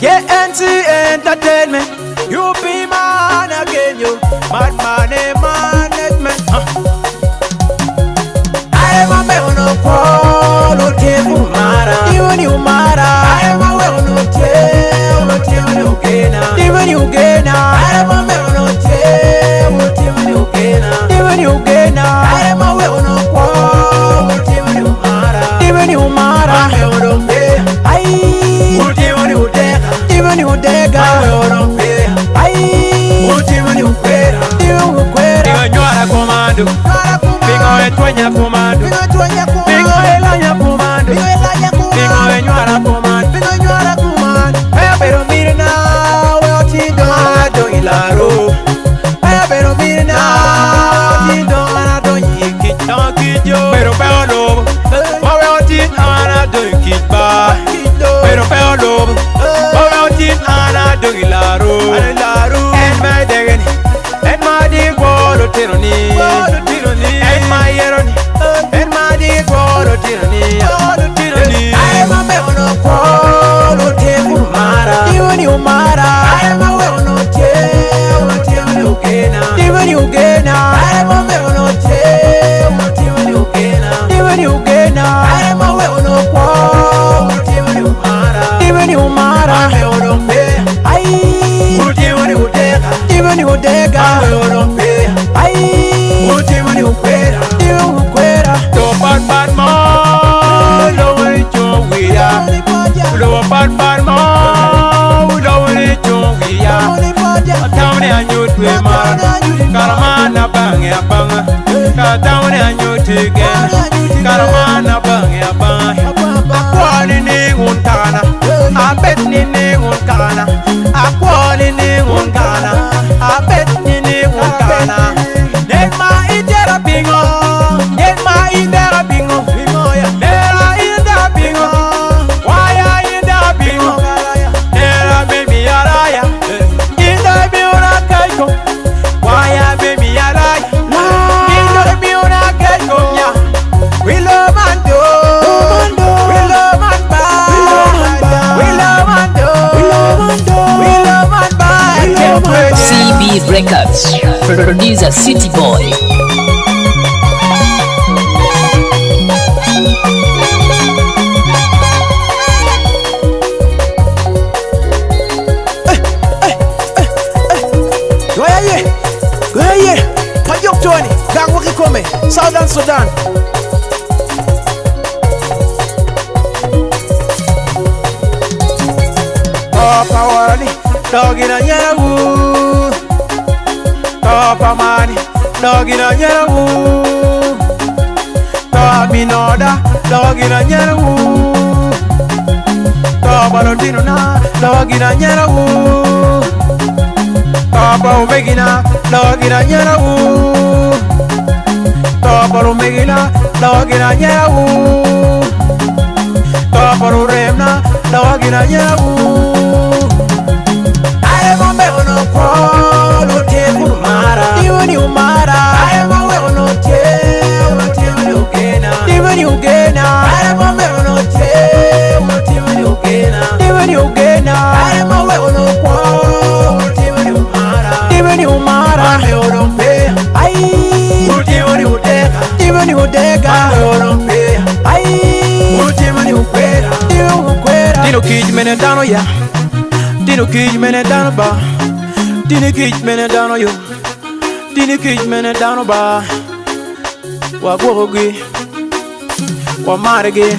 KNC Entertainment. You be man again, you bad money management. I am a man of all who came to Mara. Even you Mara. I am a man who came to Gena. Even you Gena. I am a man who came to Gena. Even you Gena. I am a man of all who came to Mara. Even you Mara. Even you dega, ai, ultima ni ukwera, pingo nyora komando, pingo etwenya komando, pingo elanya komando, pingo nyora komando, pero mire na, we otindo do ilaro, pero mire na, otindo do yikijo, pero peolo, we otindo do yikitba, pero peolo. Ana dogilaro, and my degani, and my dig water tyranny, and my yeroni, and my dig water tyranny. I am a man of all who came to Mara, even you Mara. I am a man of even you Gena, even you Gena. I am a man of even you Gena, even you Gena. I am a man of all even you Mara, even you Mara. Even you dega, ai, ultima ni ukwera, do bad mo, lo we chongia, lo bad mo, lo we chongia. Taune anyut we mar, karamana bange abanga, taune anyut again, karamana bange abanga. Akwani ni untana, abet ni untana, akwani ni untana. I bet you unkana. Nema idera bingo, nema idera bingo, nera idera bingo. Waya idera bingo, nera baby araya. Idera biura kaiko, waya baby araya. Idera biura kaiko ya. We love and do, we love and buy, we love and do, we love and buy. CB Records, producer City Boy. Goye, Pajok Tony, Gangwaki Kome, Southern Sudan. Papa Wani, dog in a yellow. Papa Mani, dog in a yellow. Papa Minoda, dog in a yellow. Papa Londina, dog in a yellow. Papa Omegina, dog in a yellow. Papa Omegina, dog in a yellow. Papa Remna, dog in a yellow. I am a man of all who came to Mara. Even you Mara. I am a man of even you Gena, even you Gena. I am a man of even you Gena, even you Gena. I am a man of all even you Mara, even you Mara. I even you dega, even you dega. I even you quera, you quera. Dino kij mene dano ya. Dino kij mene dano ba, dino kij mene dano yo, dino kij mene dano ba. Wa gogi, wa marege.